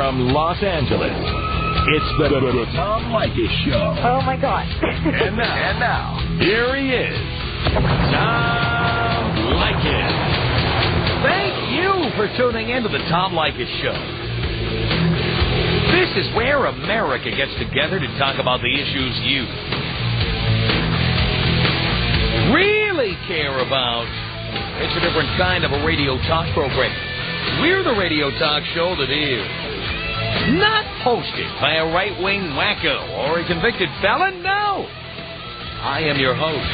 from Los Angeles, it's the Tom Leykis Show. Oh, my God. And now, here he is, Tom Leykis. Thank you for tuning in to the Tom Leykis Show. This is where America gets together to talk about the issues you really care about. It's a different kind of a radio talk program. We're the radio talk show that is not hosted by a right-wing wacko or a convicted felon. No. I am your host.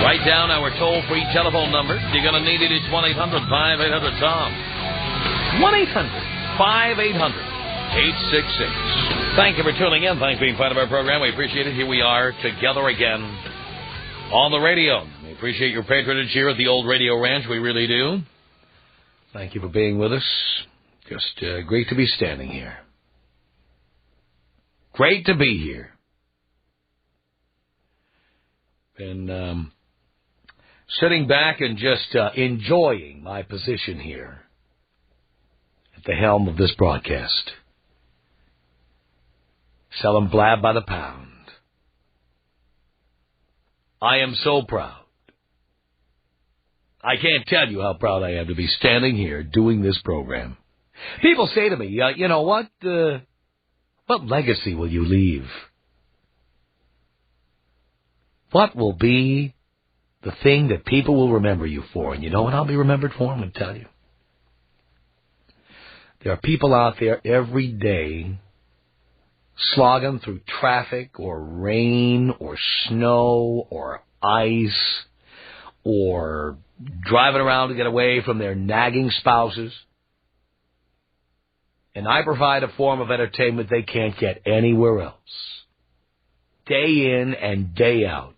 Write down our toll-free telephone number. You're going to need it. It's 1-800-5800-TOM. 1-800-5800-866. Thank you for tuning in. Thanks for being part of our program. We appreciate it. Here we are together again on the radio. We appreciate your patronage here at the old radio ranch. We really do. Thank you for being with us. Just great to be standing here. Great to be here. Been sitting back and just enjoying my position here at the helm of this broadcast. Selling blab by the pound. I am so proud. I can't tell you how proud I am to be standing here doing this program. People say to me, you know, what legacy will you leave? What will be the thing that people will remember you for? And you know what I'll be remembered for? I'm going to tell you. There are people out there every day slogging through traffic or rain or snow or ice or driving around to get away from their nagging spouses. And I provide a form of entertainment they can't get anywhere else. Day in and day out.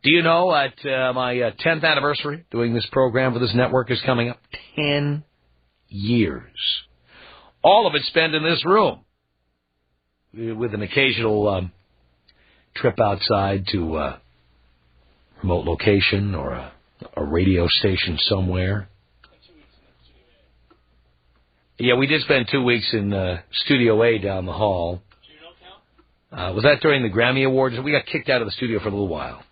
Do you know at my 10th anniversary doing this program for this network is coming up? 10 years. All of it spent in this room. With an occasional trip outside to a remote location or a radio station somewhere. Yeah, we did spend 2 weeks in Studio A down the hall. Was that during the Grammy Awards? We got kicked out of the studio for a little while.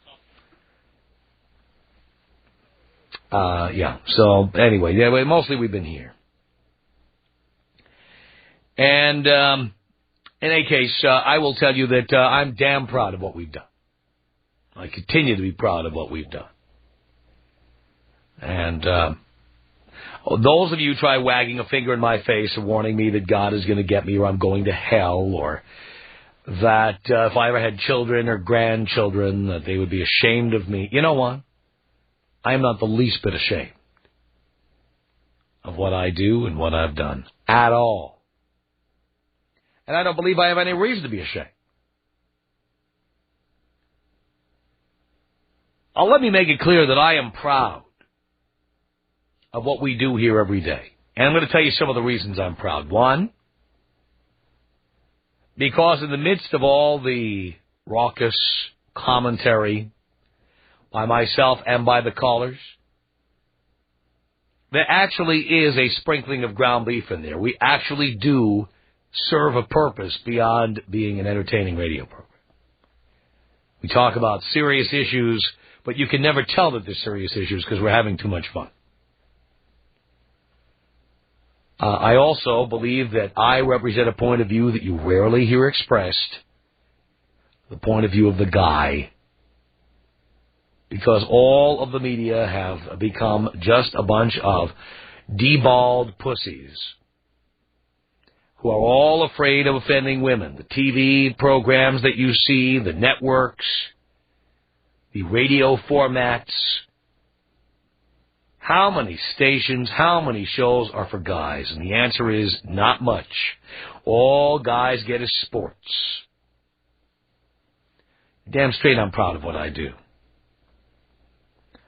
Yeah, so anyway, mostly we've been here. And in any case, I will tell you that I'm damn proud of what we've done. I continue to be proud of what we've done. And those of you who try wagging a finger in my face and warning me that God is going to get me or I'm going to hell or that if I ever had children or grandchildren that they would be ashamed of me. You know what? I am not the least bit ashamed of what I do and what I've done at all. And I don't believe I have any reason to be ashamed. Let me make it clear that I am proud of what we do here every day. And I'm going to tell you some of the reasons I'm proud. One, because in the midst of all the raucous commentary by myself and by the callers, there actually is a sprinkling of ground beef in there. We actually do serve a purpose beyond being an entertaining radio program. We talk about serious issues, but you can never tell that they're serious issues because we're having too much fun. I also believe that I represent a point of view that you rarely hear expressed, the point of view of the guy, because all of the media have become just a bunch of deballed pussies who are all afraid of offending women. The TV programs that you see, the networks, the radio formats. How many stations, how many shows are for guys? And the answer is not much. All guys get is sports. Damn straight I'm proud of what I do.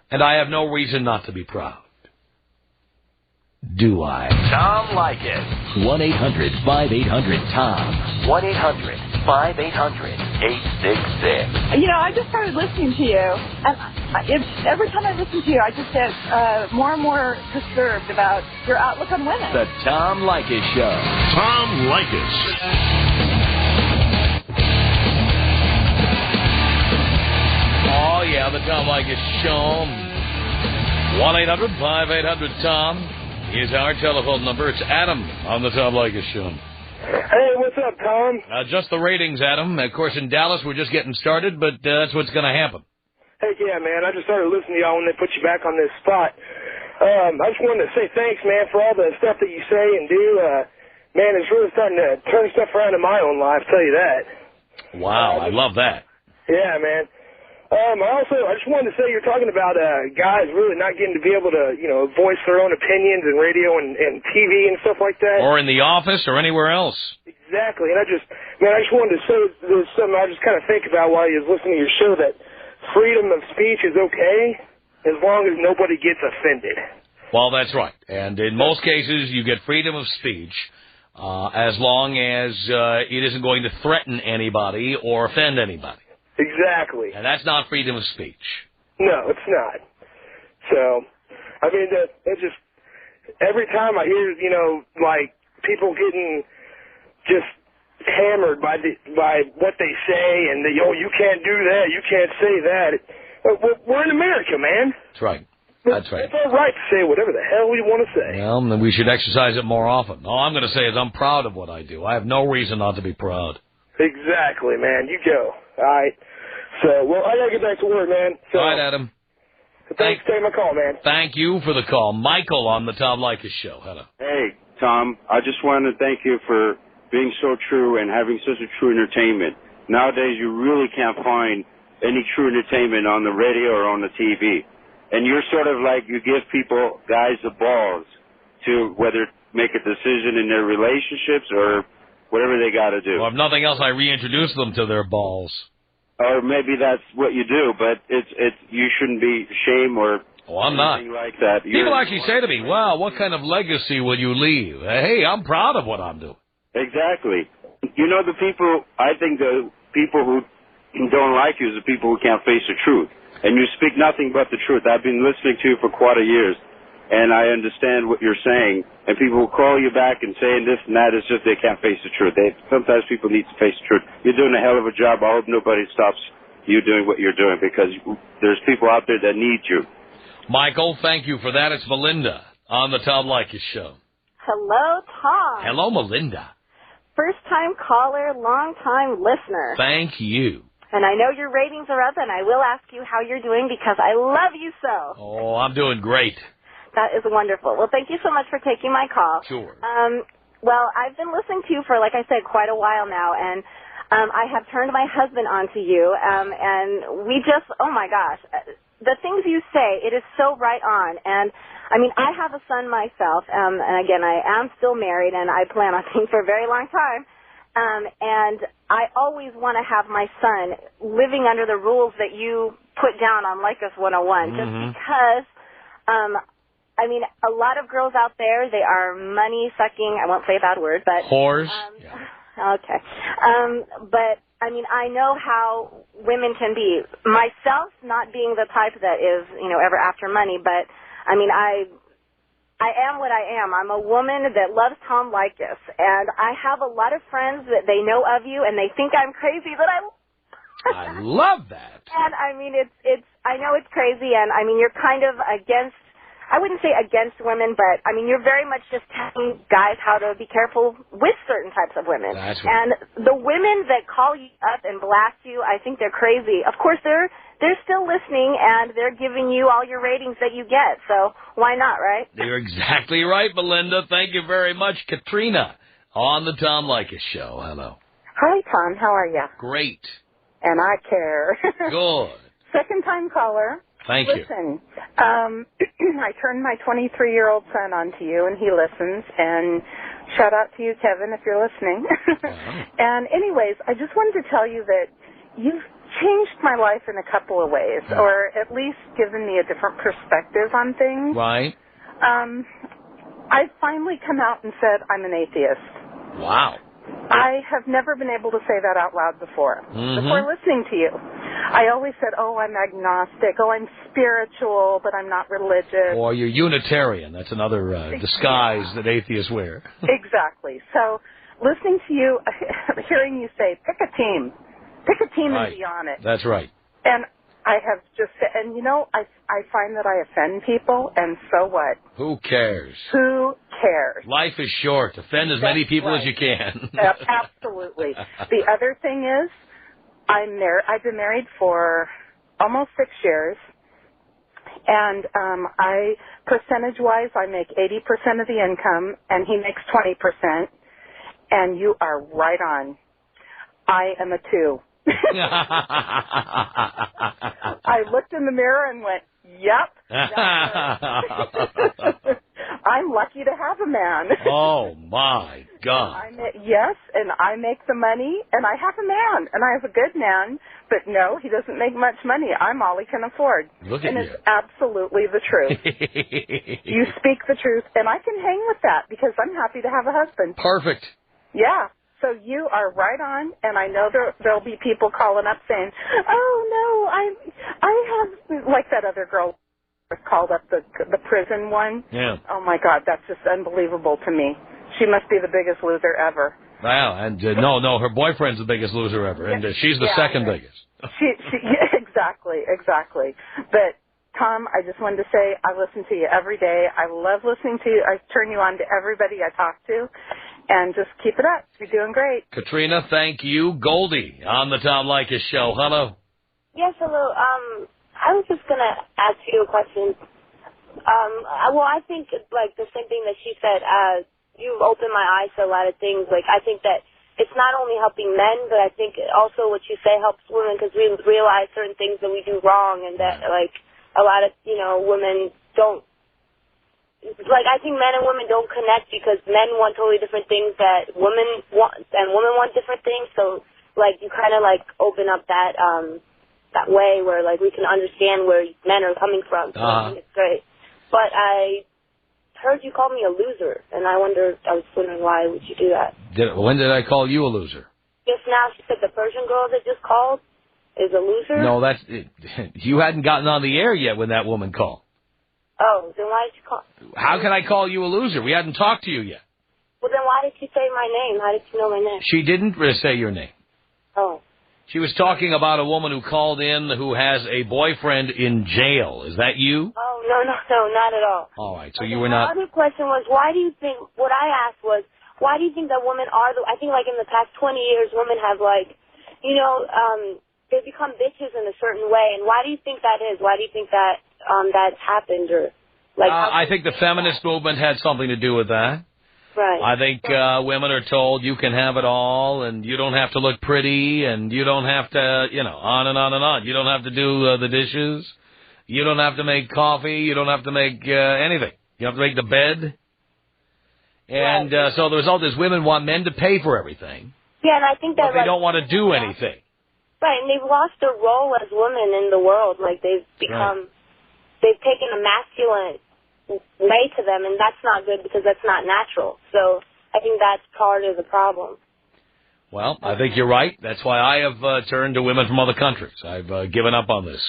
And I have no reason not to be proud. do I? Tom Leykis. 1-800-5800-TOM. 1-800-5800-866. You know, I just started listening to you, and every time I listen to you, I just get more and more disturbed about your outlook on women. The Tom Leykis Show. Tom Leykis. Oh, yeah, the Tom Leykis Show. 1-800-5800-TOM is our telephone number. It's Adam on the Tom Leykis Show. Hey, what's up, Tom? Just the ratings, Adam. Of course, in Dallas, we're just getting started, but that's what's going to happen. Heck yeah, man. I just started listening to y'all when they put you back on this spot. I just wanted to say thanks, man, for all the stuff that you say and do. Man, it's really starting to turn stuff around in my own life, tell you that. Wow, I love that. Yeah, man. I just wanted to say you're talking about guys really not getting to be able to, you know, voice their own opinions in radio and TV and stuff like that. Or in the office or anywhere else. Exactly. And I just wanted to say there's something I just kind of think about while you was listening to your show, that freedom of speech is okay as long as nobody gets offended. Well, that's right. And in most cases, you get freedom of speech as long as it isn't going to threaten anybody or offend anybody. Exactly. And that's not freedom of speech. No, it's not. So, I mean, it's just, every time I hear, you know, like, people getting just hammered by what they say, and you can't do that, you can't say that. We're in America, man. That's right. That's right. It's our right to say whatever the hell we want to say. Well, then we should exercise it more often. All I'm going to say is I'm proud of what I do. I have no reason not to be proud. Exactly, man. You go. All right. So, well, I got to get back to work, man. So, all right, Adam. Thanks for taking my call, man. Thank you for the call. Michael on the Tom Leykis Show. Hello. Hey, Tom. I just wanted to thank you for being so true and having such a true entertainment. Nowadays, you really can't find any true entertainment on the radio or on the TV. And you're sort of like, you give people, guys, the balls to whether make a decision in their relationships or whatever they got to do. Well, if nothing else, I reintroduce them to their balls. Or maybe that's what you do, but you shouldn't be ashamed or I'm not. anything like that. People actually say to me, wow, what kind of legacy will you leave? Hey, I'm proud of what I'm doing. Exactly. You know, I think the people who don't like you is the people who can't face the truth. And you speak nothing but the truth. I've been listening to you for quite a years, and I understand what you're saying. And people will call you back and saying this and that. It's just they can't face the truth. Sometimes people need to face the truth. You're doing a hell of a job. I hope nobody stops you doing what you're doing, because there's people out there that need you. Michael, thank you for that. It's Melinda on the Tom Leykis Show. Hello, Tom. Hello, Melinda. First-time caller, long-time listener. Thank you. And I know your ratings are up, and I will ask you how you're doing because I love you so. Oh, I'm doing great. That is wonderful. Well, thank you so much for taking my call. Sure. Well, I've been listening to you for, like I said, quite a while now, and I have turned my husband on to you, and we just, oh my gosh, the things you say, it is so right on. And, I mean, I have a son myself, and again, I am still married, and I plan on being for a very long time. And I always want to have my son living under the rules that you put down on Leykis 101, just because, I mean, a lot of girls out there, they are money-sucking, I won't say a bad word, but... Whores? Okay. But, I mean, I know how women can be. Myself, not being the type that is, you know, ever after money, but, I mean, I am what I am. I'm a woman that loves Tom Leykis, and I have a lot of friends that they know of you, and they think I'm crazy, but I love that. And, I mean, I know it's crazy, and, I mean, you're kind of against, I wouldn't say against women, but, I mean, you're very much just telling guys how to be careful with certain types of women. That's right. And the women that call you up and blast you, I think they're crazy. Of course, they're still listening, and they're giving you all your ratings that you get, so why not, right? You're exactly right, Melinda. Thank you very much. Katrina on the Tom Leykis Show. Hello. Hi, Tom. How are you? Great. And I care. Good. Second-time caller. Thank you. Listen, I turned my 23-year-old son onto you, and he listens, and shout out to you, Kevin, if you're listening. And anyways, I just wanted to tell you that you've changed my life in a couple of ways, or at least given me a different perspective on things. Right. I finally come out and said I'm an atheist. Wow. I have never been able to say that out loud before. Before listening to you, I always said, "Oh, I'm agnostic. Oh, I'm spiritual, but I'm not religious." Or you're Unitarian. That's another disguise that atheists wear. Exactly. So, listening to you, hearing you say, "Pick a team and be on it." That's right. And I have just said, and you know, I find that I offend people, and so what? Who cares? Who cares? Life is short. Offend as many people as you can. Absolutely. The other thing is, I've been married for almost 6 years, and percentage-wise, I make 80% of the income, and he makes 20%, and you are right on. I am a 2. I looked in the mirror and went, "Yep." I'm lucky to have a man. Oh, my God. Yes, and I make the money, and I have a man, and I have a good man, but no, he doesn't make much money. I'm all he can afford. Look at and you. It's absolutely the truth. You speak the truth, and I can hang with that because I'm happy to have a husband. Perfect. Yeah. So you are right on, and I know there'll be people calling up saying, "Oh no, I have," like that other girl called up the prison one. Yeah. Oh my God, that's just unbelievable to me. She must be the biggest loser ever. Wow, and no, her boyfriend's the biggest loser ever, and she's the second biggest. Exactly. But Tom, I just wanted to say I listen to you every day. I love listening to you. I turn you on to everybody I talk to. And just keep it up. You're doing great. Katrina, thank you. Goldie on the Tom Leykis Show. Hello. Yes, hello. I was just going to ask you a question. Well, I think, like, the same thing that she said. You've opened my eyes to a lot of things. Like, I think that it's not only helping men, but I think also what you say helps women because we realize certain things that we do wrong and that, like, a lot of, women don't. Like, I think men and women don't connect because men want totally different things that women want, and women want different things. So, like, you kind of, like, open up that that way where, like, we can understand where men are coming from. So I think it's great. But I heard you call me a loser, and I was wondering why would you do that? When did I call you a loser? Just now she said the Persian girl that just called is a loser? No, you hadn't gotten on the air yet when that woman called. Oh, then why did you call? How can I call you a loser? We hadn't talked to you yet. Well, then why did you say my name? How did you know my name? She didn't say your name. Oh. She was talking about a woman who called in who has a boyfriend in jail. Is that you? Oh, no, not at all. All right, so you were not... My other question was, why do you think, what I asked was, why do you think that women are, I think like in the past 20 years, women have like, they become bitches in a certain way, and why do you think that is? Why do you think that that's happened? Or like? I think the feminist movement had something to do with that. Right. I think women are told you can have it all, and you don't have to look pretty, and you don't have to, on and on and on. You don't have to do the dishes. You don't have to make coffee. You don't have to make anything. You have to make the bed. And so the result is women want men to pay for everything. Yeah, and I think that but they don't want to do anything. Right, and they've lost their role as women in the world. Like they've become, they've taken a masculine way to them, and that's not good because that's not natural. So I think that's part of the problem. Well, I think you're right. That's why I have turned to women from other countries. I've given up on this.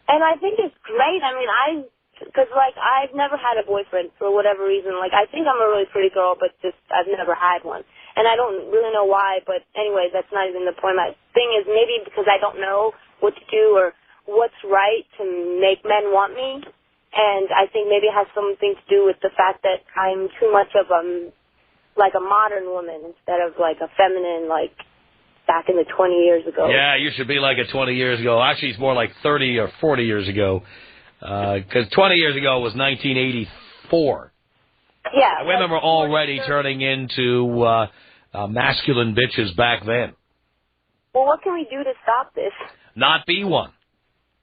And I think it's great. I mean, because like I've never had a boyfriend for whatever reason. Like I think I'm a really pretty girl, but just I've never had one. And I don't really know why, but anyway, that's not even the point. My thing is maybe because I don't know what to do or what's right to make men want me. And I think maybe it has something to do with the fact that I'm too much of like a modern woman instead of like a feminine, like back in the 20 years ago. Yeah, you should be like it 20 years ago. Actually, it's more like 30 or 40 years ago. Because 20 years ago was 1984. Yeah. Women were already turning into masculine bitches back then. Well, what can we do to stop this? Not be one.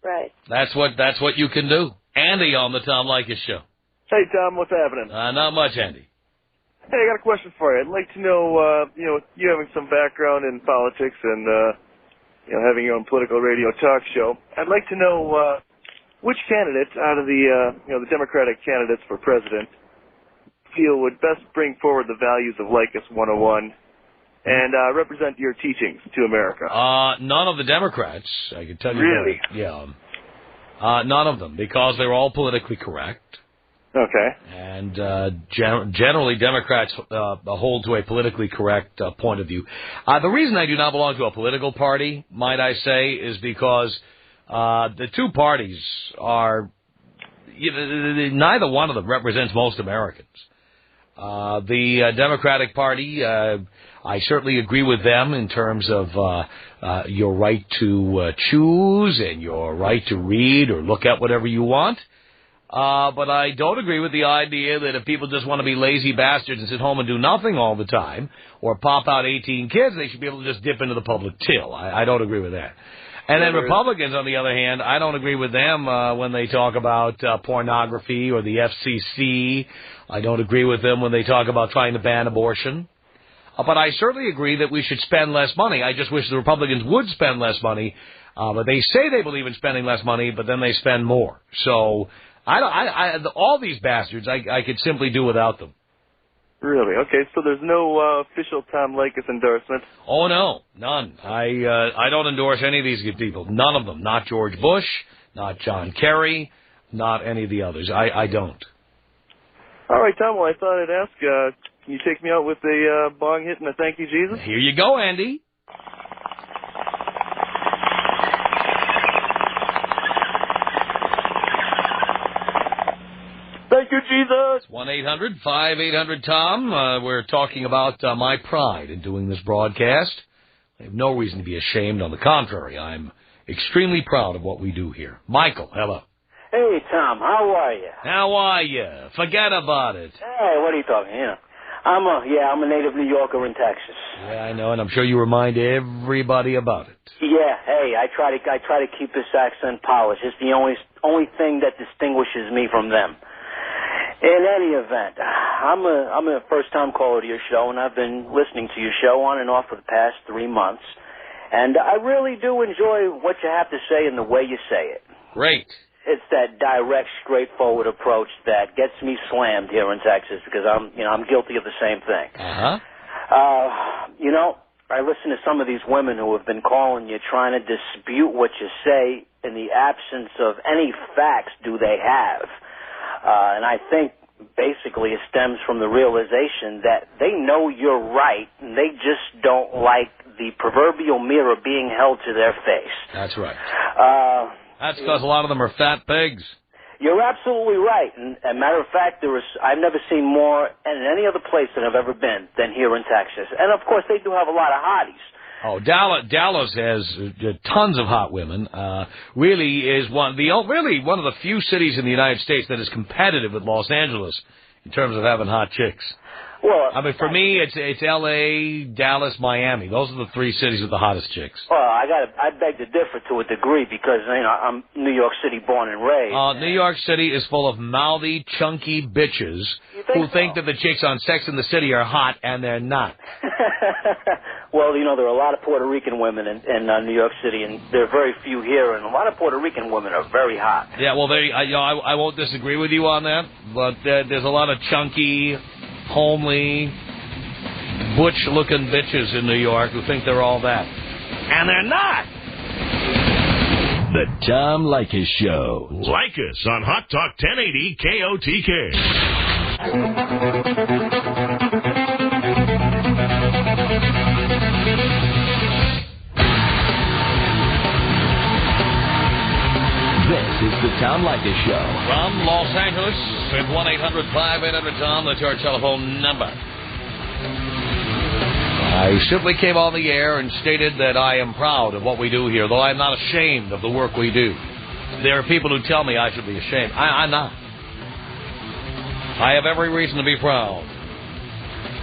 Right. That's what you can do. Andy on the Tom Leykis Show. Hey, Tom, what's happening? Not much, Andy. Hey, I got a question for you. I'd like to know, you having some background in politics and, having your own political radio talk show, I'd like to know which candidates out of the Democratic candidates for president feel would best bring forward the values of Leykis 101 and represent your teachings to America? None of the Democrats, I can tell you. Really? That. Yeah. None of them, because they're all politically correct. Okay. And generally, Democrats hold to a politically correct point of view. The reason I do not belong to a political party, might I say, is because the two parties are... neither one of them represents most Americans. The Democratic Party, I certainly agree with them in terms of your right to choose and your right to read or look at whatever you want. But I don't agree with the idea that if people just want to be lazy bastards and sit home and do nothing all the time or pop out 18 kids, they should be able to just dip into the public till. I don't agree with that. And then Republicans, on the other hand, I don't agree with them when they talk about pornography or the FCC. I don't agree with them when they talk about trying to ban abortion. But I certainly agree that we should spend less money. I just wish the Republicans would spend less money. But they say they believe in spending less money, but then they spend more. So all these bastards, I could simply do without them. Really? Okay, so there's no official Tom Leykis endorsement? Oh, no, none. I don't endorse any of these people. None of them. Not George Bush, not John Kerry, not any of the others. I don't. All right, Tom, well, I thought I'd ask, can you take me out with a bong hit and a thank you, Jesus? Here you go, Andy. Thank you, Jesus. 1-800-5800-TOM. We're talking about my pride in doing this broadcast. I have no reason to be ashamed. On the contrary, I'm extremely proud of what we do here. Michael, hello. Hey, Tom, how are you? How are you? Forget about it. Hey, what are you talking? I'm a native New Yorker in Texas. Yeah, I know, and I'm sure you remind everybody about it. Yeah, hey, I try to keep this accent polished. It's the only thing that distinguishes me from them. In any event, I'm a first-time caller to your show, and I've been listening to your show on and off for the past 3 months. And I really do enjoy what you have to say and the way you say it. Great. It's that direct, straightforward approach that gets me slammed here in Texas because I'm guilty of the same thing. I listen to some of these women who have been calling you trying to dispute what you say in the absence of any facts do they have. And I think basically it stems from the realization that they know you're right and they just don't like the proverbial mirror being held to their face. That's right. That's because a lot of them are fat pigs. You're absolutely right. And as a matter of fact, I've never seen more in any other place that I've ever been than here in Texas. And, of course, they do have a lot of hotties. Oh, Dallas has tons of hot women. Really is one of the few cities in the United States that is competitive with Los Angeles in terms of having hot chicks. Well, I mean, for me, it's L.A., Dallas, Miami. Those are the three cities with the hottest chicks. Well, I beg to differ to a degree because I'm New York City born and raised. New York City is full of mouthy, chunky bitches who think that the chicks on Sex and the City are hot, and they're not. Well, there are a lot of Puerto Rican women in New York City, and there are very few here, and a lot of Puerto Rican women are very hot. Yeah, well, I won't disagree with you on that, but there's a lot of chunky, homely, butch-looking bitches in New York who think they're all that. And they're not! The Tom Leykis Show. Like us on Hot Talk 1080 KOTK. This is the Tom Leykis Show. From Los Angeles, at 1-800-5800-TOM, that's our telephone number. I simply came on the air and stated that I am proud of what we do here, though I'm not ashamed of the work we do. There are people who tell me I should be ashamed. I'm not. I have every reason to be proud.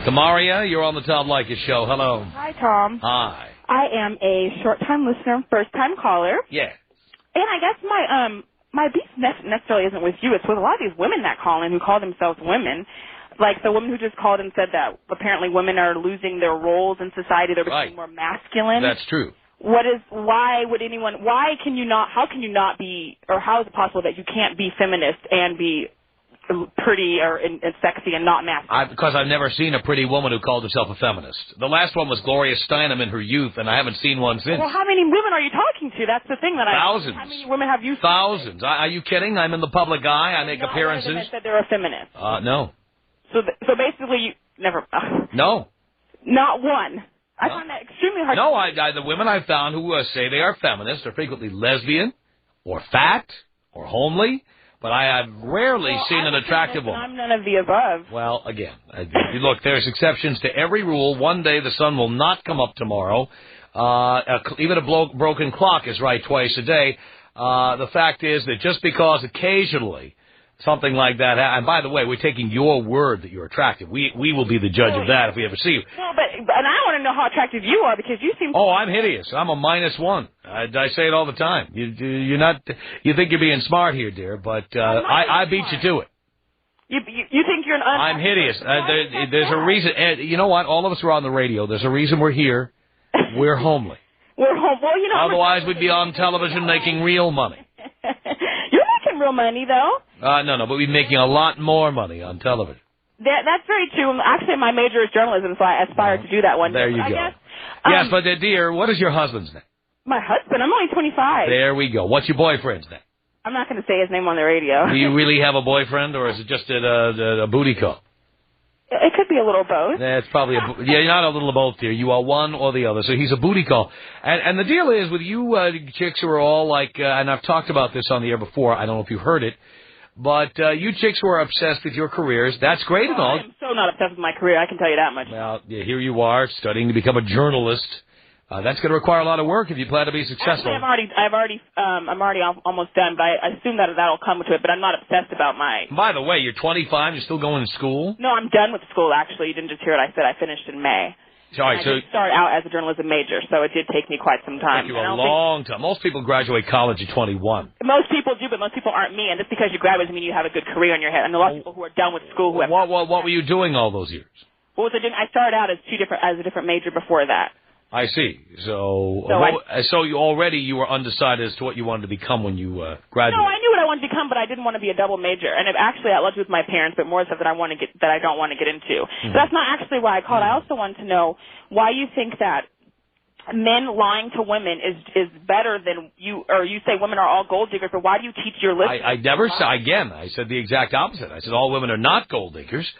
Kamaria, you're on the Tom Leykis Show. Hello. Hi, Tom. Hi. I am a short-time listener, first-time caller. Yeah. And I guess my beef necessarily isn't with you. It's with a lot of these women that call in who call themselves women. Like the woman who just called and said that apparently women are losing their roles in society. They're becoming more masculine. That's true. How can you not be, or how is it possible that you can't be feminist and be pretty and sexy and not masculine? Because I've never seen a pretty woman who called herself a feminist. The last one was Gloria Steinem in her youth, and I haven't seen one since. Well, how many women are you talking to? That's the thing that Thousands. How many women have you seen? Thousands. Are you kidding? I'm in the public eye. I make appearances. Not said they're a feminist. No. So basically, you never. No. Not one. I find that extremely hard. No, the women I've found who say they are feminists are frequently lesbian, or fat, or homely. But I have rarely seen an attractive woman. I'm none of the above. Well, again, look, there's exceptions to every rule. One day the sun will not come up tomorrow. Even a broken clock is right twice a day. The fact is that just because occasionally something like that, and by the way, we're taking your word that you're attractive. We will be the judge of that if we ever see you. Well, and I want to know how attractive you are because you seem. Oh, I'm hideous. I'm a -1. I say it all the time. You're not. You think you're being smart here, dear, but I beat you to it. You think you're an. I'm hideous. There's a reason. You know what? All of us are on the radio. There's a reason we're here. We're homely. We're home. Well, otherwise, we'd be on television making real money. You're making real money, though. No, but we're making a lot more money on television. That's very true. Actually, my major is journalism, so I aspire to do that one day. There you go. Guess, yes, but dear, what is your husband's name? My husband? I'm only 25. There we go. What's your boyfriend's name? I'm not going to say his name on the radio. Do you really have a boyfriend, or is it just a booty call? It could be a little both. It's probably you're not a little of both, dear. You are one or the other. So he's a booty call. And the deal is with you chicks who are all like, and I've talked about this on the air before. I don't know if you heard it, but you chicks who are obsessed with your careers, that's great and all. I'm so not obsessed with my career. I can tell you that much. Well, here you are studying to become a journalist. That's going to require a lot of work if you plan to be successful. Actually, I'm already almost done, but I assume that'll come to it. But I'm not obsessed about my. By the way, you're 25. You're still going to school? No, I'm done with school. Actually, you didn't just hear it. I said I finished in May. Sorry, I did start out as a journalism major, so it did take me quite some time. Took you a long time. Most people graduate college at 21. Most people do, but most people aren't me. And just because you graduate doesn't mean you have a good career in your head. And a lot of people who are done with school who have. What were you doing all those years? Well, I started out as a different major before that. I see. So you were undecided as to what you wanted to become when you graduated. No, I knew what I wanted to become, but I didn't want to be a double major. And actually, I lived with my parents, but more stuff that I don't want to get into. Mm-hmm. But that's not actually why I called. I also wanted to know why you think that men lying to women is better than you, or you say women are all gold diggers. But why do you teach your listeners? I never said. Again, I said the exact opposite. I said all women are not gold diggers.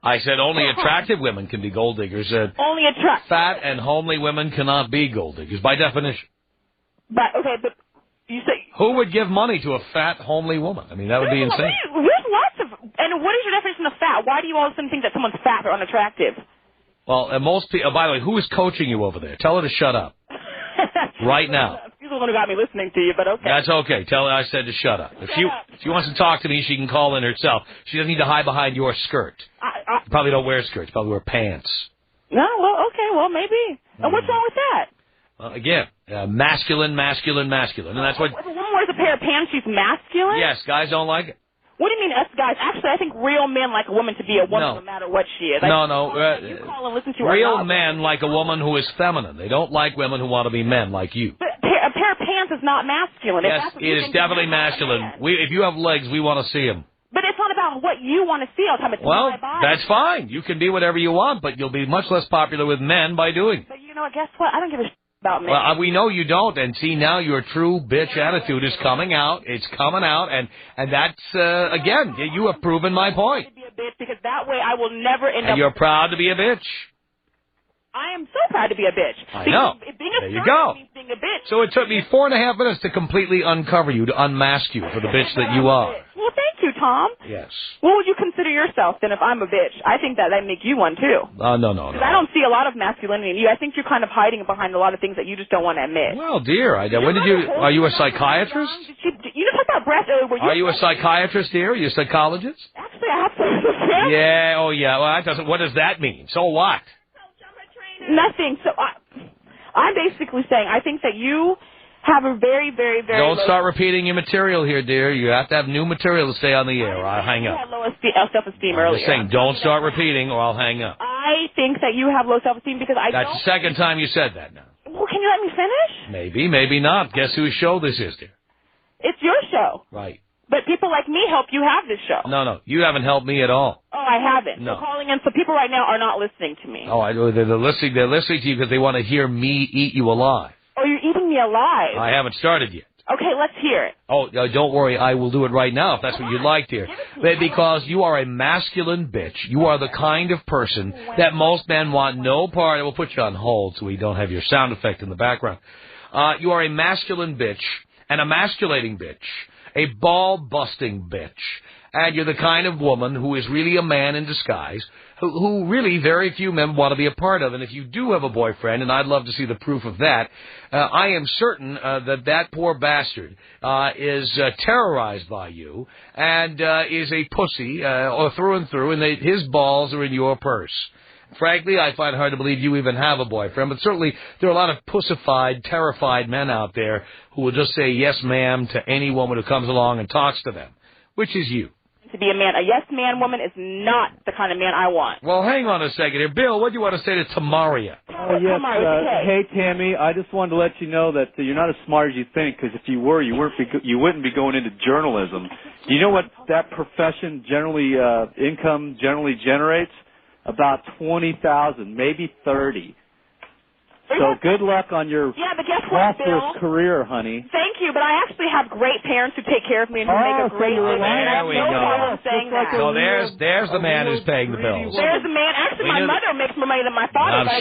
I said only attractive women can be gold diggers. Only attractive. Fat and homely women cannot be gold diggers by definition. But you say who would give money to a fat, homely woman? I mean, that would be insane. There's lots of. And what is your definition of fat? Why do you all of a sudden think that someone's fat or unattractive? Well, most people. By the way, who is coaching you over there? Tell her to shut up right now. She's the one who got me listening to you, but okay. That's okay. Tell her I said to shut up. If she wants to talk to me, she can call in herself. She doesn't need to hide behind your skirt. You probably don't wear skirts. You probably wear pants. No, well, okay, well, maybe. And what's wrong with that? Well, again, masculine, and that's what. If a woman wears a pair of pants, she's masculine? Yes, guys don't like it. What do you mean, us guys? Actually, I think real men like a woman to be a woman no matter what she is. No. You call and listen to her. Real men like a woman who is feminine. They don't like women who want to be men like you. But a pair of pants is not masculine. Yes, it is definitely masculine. If you have legs, we want to see them. But it's not about what you want to see all the time. It's my body. That's fine. You can be whatever you want, but you'll be much less popular with men by doing it. But you know what? Guess what? I don't give a shit about men. Well, we know you don't, and see, now your true bitch attitude is coming out. It's coming out, and that's, again, you have proven my point. To be a bitch, because that way I will never end up... And you're proud to be a bitch. I am so proud to be a bitch. I know. There you go. Means being a bitch. So it took me 4.5 minutes to completely uncover you, to unmask you for the bitch that you are. Well, thank you, Tom. Yes. What would you consider yourself, then, if I'm a bitch? I think that make you one, too. No. Because I don't see a lot of masculinity in you. I think you're kind of hiding behind a lot of things that you just don't want to admit. Well, dear, are you a psychiatrist? You just talked about breast earlier. Are you a psychiatrist, dear? Are you a psychologist? Actually, I have some. Yeah, Well, what does that mean? So what? Nothing. So I'm basically saying I think that you have a very, very, very Don't start repeating your material here, dear. You have to have new material to stay on the air, or I'll hang up. You had low self-esteem earlier. I'm just saying, don't start repeating, or I'll hang up. I think that you have low self-esteem because That's the second time you said that now. Well, can you let me finish? Maybe not. Guess whose show this is, dear? It's your show. Right. But people like me help you have this show. No, you haven't helped me at all. Oh, I haven't. No. So calling in, so people right now are not listening to me. Oh, they're listening. They're listening to you because they want to hear me eat you alive. Oh, you're eating me alive. I haven't started yet. Okay, let's hear it. Oh, don't worry. I will do it right now if that's what you'd like to hear. Because you are a masculine bitch. You are the kind of person that most men want no part of. We'll put you on hold so we don't have your sound effect in the background. You are a masculine bitch, an emasculating bitch, a ball-busting bitch. And you're the kind of woman who is really a man in disguise, who really very few men want to be a part of. And if you do have a boyfriend, and I'd love to see the proof of that, I am certain that poor bastard is terrorized by you and is a pussy through and through, and his balls are in your purse. Frankly, I find it hard to believe you even have a boyfriend, but certainly there are a lot of pussified, terrified men out there who will just say yes, ma'am, to any woman who comes along and talks to them, which is you. To be a man, a yes man woman is not the kind of man I want. Well, hang on a second here. Bill, what do you want to say to Tamaria? Oh, yes. Hey, Tammy, I just wanted to let you know that you're not as smart as you think, because if you were, you wouldn't be going into journalism. Do you know what that profession income generally generates? About 20,000, maybe 30. So good luck on your prosperous career, honey. Thank you, but I actually have great parents who take care of me and who make a great living. There we go. Saying that. So there's the man who's paying the bills. There's the man. Actually, my mother makes more money than my father. I'm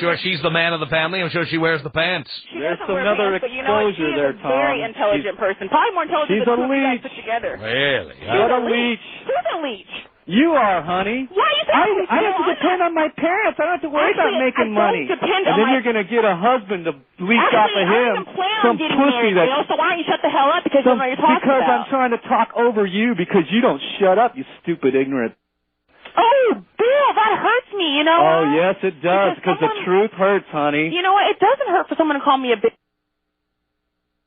sure she's the man of the family. I'm sure she wears the pants. There's another exposure there, Tom. She's a very intelligent person. Probably more intelligent than the guys put together. Really? What a leech. Who's a leech? You are, honey. Why you think I have to depend on my parents. I don't have to worry about making money. And then you're going to get a husband to leech off of him. Some pussy that. So why don't you shut the hell up because you don't know what you're talking about? Because I'm trying to talk over you because you don't shut up, you stupid, ignorant. Oh, Bill, that hurts me, you know. Oh, yes, it does, because the truth hurts, honey. You know what? It doesn't hurt for someone to call me a bitch.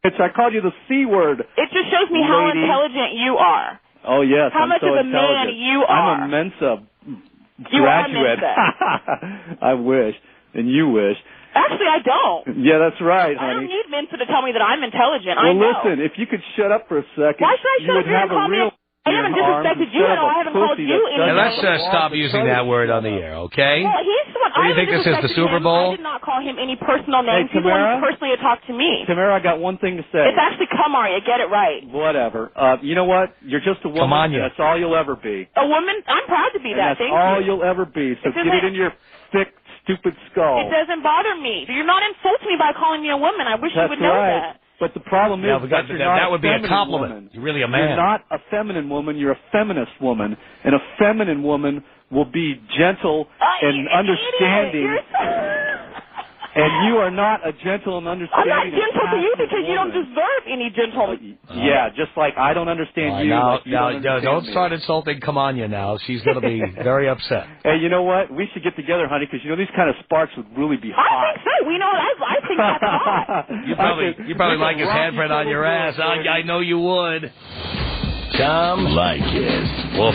I called you the C word. It just shows me how intelligent you are. Oh, yes, how I'm much so of a intelligent. man you are. I'm a Mensa graduate. You are a Mensa. I wish, and you wish. Actually, I don't. Yeah, that's right, honey. I don't need Mensa to tell me that I'm intelligent. Well, I know. Listen, if you could shut up for a second, why should I shut up? you would have a real... I haven't disrespected you at all. I haven't called you anything. Now, let's stop using that word on the air, okay? Well, he's the one. What do you think this is, the Super Bowl? I did not call him any personal names. Hey, he's the one who personally talked to me. Tamara, I got one thing to say. It's actually Kamaria. Get it right. Whatever. You know what? You're just a woman. And that's all you'll ever be. A woman? I'm proud to be that. That's all you'll ever be. So get it in your thick, stupid skull. It doesn't bother me. You're not insulting me by calling me a woman. I wish you would know that. But the problem is that you're not that would be a compliment. Woman. You're really a man. You're not a feminine woman. You're a feminist woman. And a feminine woman will be gentle and understanding. And you are not a gentle and understanding. I'm not gentle to you because you don't deserve any gentleness. Yeah, just like I don't understand you. Don't start insulting Kamanya now. She's going to be very upset. Hey, you know what? We should get together, honey, because you know these kind of sparks would really be hot. I think so. I think that's hot. You probably like his handprint on your ass. I know you would. Tom Leykis. Woof.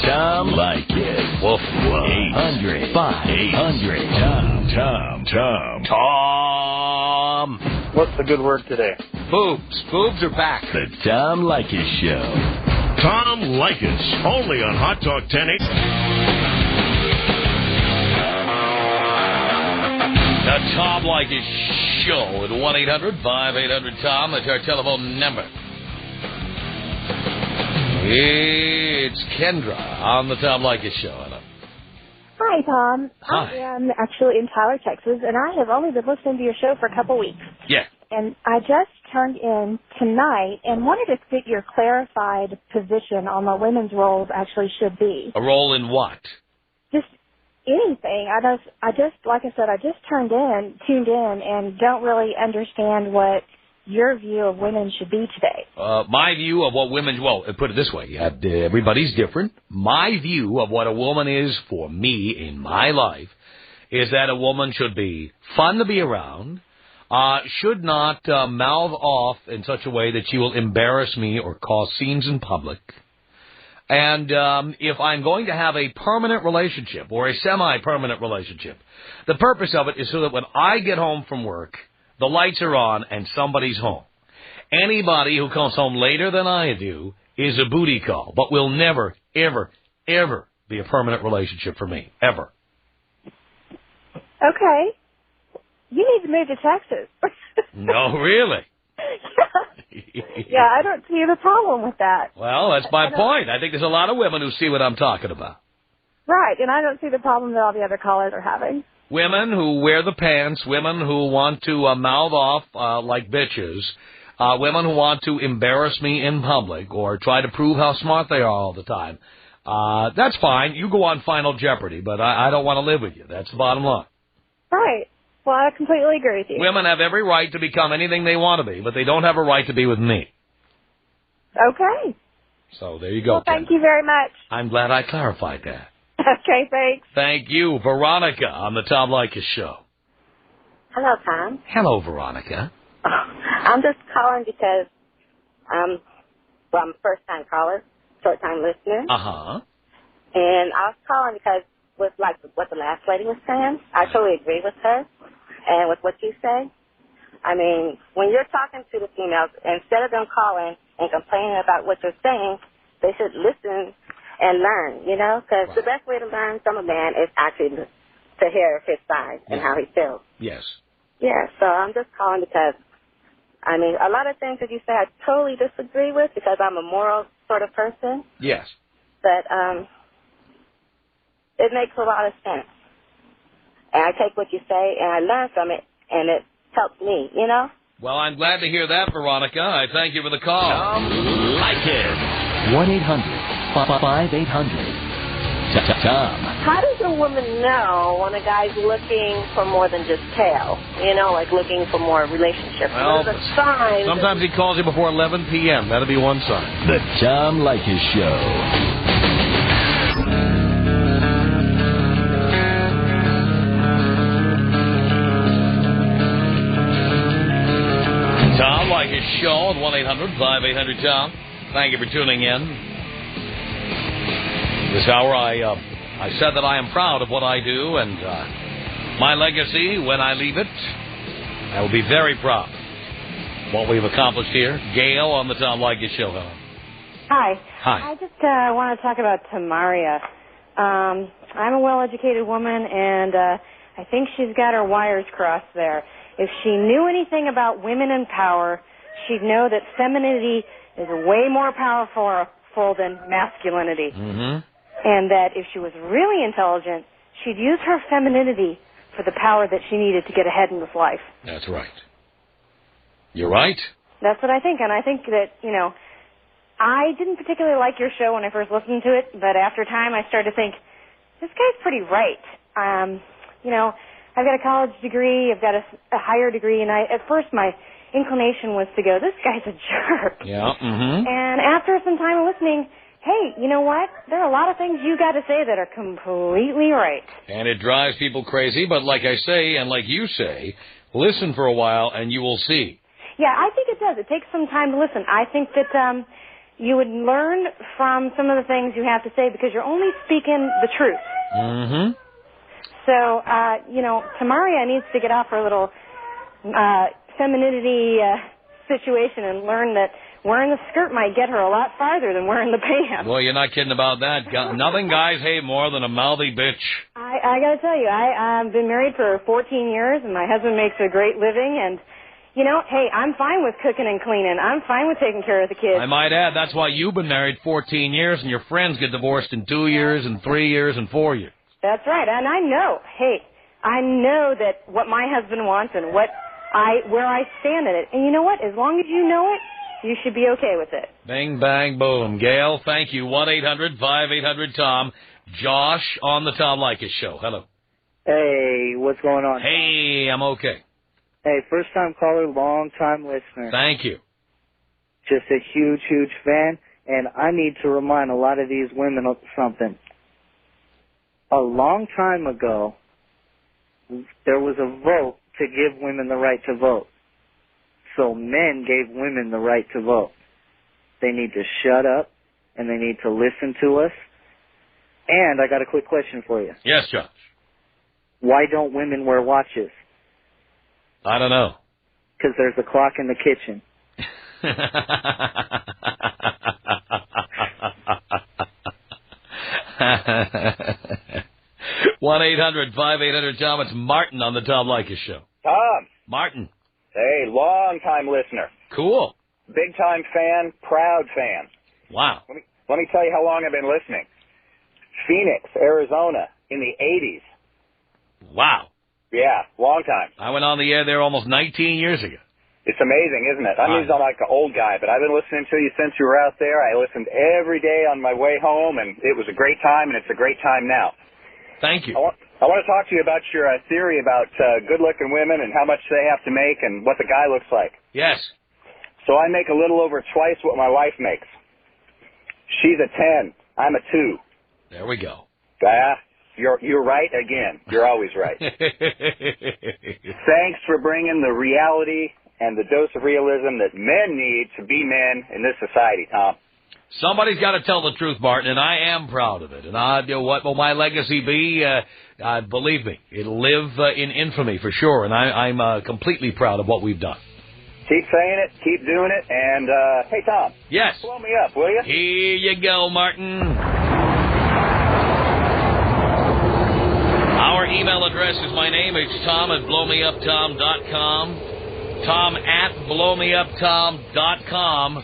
Tom Leykis. Woof. 800. 500. Tom. What's the good word today? Boobs. Boobs are back. The Tom Leykis Show. Tom Leykis. Only on Hot Talk 1080. The Tom Leykis Show at 1-800-5800-TOM. That's our telephone number. It's Kendra on the Tom Leykis Show. Hello. Hi, Tom. Hi. I am actually in Tyler, Texas, and I have only been listening to your show for a couple weeks. Yeah. And I just turned in tonight and wanted to get your clarified position on what women's roles actually should be. A role in what? Just anything. I just, like I said, I just tuned in, and don't really understand what your view of women should be today. My view of what women, well, put it this way, everybody's different. My view of what a woman is for me in my life is that a woman should be fun to be around, should not mouth off in such a way that she will embarrass me or cause scenes in public. And if I'm going to have a permanent relationship or a semi-permanent relationship, the purpose of it is so that when I get home from work, the lights are on and somebody's home. Anybody who comes home later than I do is a booty call, but will never, ever, ever be a permanent relationship for me. Ever. Okay. You need to move to Texas. No, really? Yeah, I don't see the problem with that. Well, that's my point. I think there's a lot of women who see what I'm talking about. Right, and I don't see the problem that all the other callers are having. Women who wear the pants, women who want to mouth off like bitches, women who want to embarrass me in public or try to prove how smart they are all the time. That's fine. You go on Final Jeopardy, but I don't want to live with you. That's the bottom line. Right. Well, I completely agree with you. Women have every right to become anything they want to be, but they don't have a right to be with me. Okay. So there you go. Well, thank you very much. I'm glad I clarified that. Okay, thanks. Thank you. Veronica on the Tom Leykis Show. Hello, Tom. Hello, Veronica. I'm just calling because I'm a first-time caller, short-time listener. Uh-huh. And I was calling because with like what the last lady was saying, I totally agree with her and with what you say. I mean, when you're talking to the females, instead of them calling and complaining about what you're saying, they should listen and learn, you know, because the best way to learn from a man is actually to hear his side and how he feels. Yes. Yeah, so I'm just calling because, I mean, a lot of things that you say I totally disagree with because I'm a moral sort of person. Yes. But it makes a lot of sense. And I take what you say and I learn from it, and it helps me, you know? Well, I'm glad to hear that, Veronica. I thank you for the call. Tom Leykis. 1-800-5800-TOM. How does a woman know when a guy's looking for more than just tail? You know, like looking for more relationship. Well, what are the signs? sometimes he calls you before 11 p.m. That'll be one sign. The Tom Leykis Show. Tom Leykis Show at 1-800-5800-TOM. Thank you for tuning in. This hour, I said that I am proud of what I do, and my legacy, when I leave it, I will be very proud of what we've accomplished here. Gail on the Tom Leykis Show. Hello. Hi. Hi. I just want to talk about Tamaria. I'm a well-educated woman, and I think she's got her wires crossed there. If she knew anything about women in power, she'd know that femininity is way more powerful than masculinity. Mm-hmm. And that if she was really intelligent, she'd use her femininity for the power that she needed to get ahead in this life. That's right. You're right. That's what I think. And I think that, you know, I didn't particularly like your show when I first listened to it, but after time I started to think, this guy's pretty right. You know, I've got a college degree, I've got a higher degree, and at first my inclination was to go, this guy's a jerk. Yeah. Mm-hmm. And after some time of listening, hey, you know what? There are a lot of things you got to say that are completely right. And it drives people crazy, but like I say, and like you say, listen for a while and you will see. Yeah, I think it does. It takes some time to listen. I think that you would learn from some of the things you have to say because you're only speaking the truth. Mm-hmm. So, you know, Tamaria needs to get off her little femininity situation and learn that wearing the skirt might get her a lot farther than wearing the pants. Well, you're not kidding about that. Nothing guys hate more than a mouthy bitch. I got to tell you, I've been married for 14 years, and my husband makes a great living, and, you know, hey, I'm fine with cooking and cleaning. I'm fine with taking care of the kids. I might add, that's why you've been married 14 years, and your friends get divorced in 2 years and 3 years and 4 years. That's right, and I know, I know that what my husband wants and where I stand in it. And you know what? As long as you know it, you should be okay with it. Bing, bang, boom. Gail, thank you. 1-800-5800-TOM. Josh on the Tom Leykis Show. Hello. Hey, what's going on? Hey, I'm okay. Hey, first-time caller, long-time listener. Thank you. Just a huge, huge fan, and I need to remind a lot of these women of something. A long time ago, there was a vote to give women the right to vote. So men gave women the right to vote. They need to shut up, and they need to listen to us. And I got a quick question for you. Yes, Josh. Why don't women wear watches? I don't know. Because there's a clock in the kitchen. 1-800-5800-TOM. It's Martin on the Tom Leykis Show. Tom. Martin. Hey, long-time listener. Cool. Big-time fan, proud fan. Wow. Let me tell you how long I've been listening. Phoenix, Arizona, in the 80s. Wow. Yeah, long time. I went on the air there almost 19 years ago. It's amazing, isn't it? I mean, I'm like an old guy, but I've been listening to you since you were out there. I listened every day on my way home, and it was a great time, and it's a great time now. Thank you. I want to talk to you about your theory about good-looking women and how much they have to make and what the guy looks like. Yes. So I make a little over twice what my wife makes. She's a 10. I'm a 2. There we go. You're right again. You're always right. Thanks for bringing the reality and the dose of realism that men need to be men in this society, Tom. Somebody's got to tell the truth, Martin, and I am proud of it. And what will my legacy be? Believe me, it'll live in infamy for sure. And I'm completely proud of what we've done. Keep saying it, keep doing it, and hey, Tom. Yes. Blow me up, will you? Here you go, Martin. Our email address is my name. It's Tom@blowmeuptom.com. Tom@blowmeuptom.com.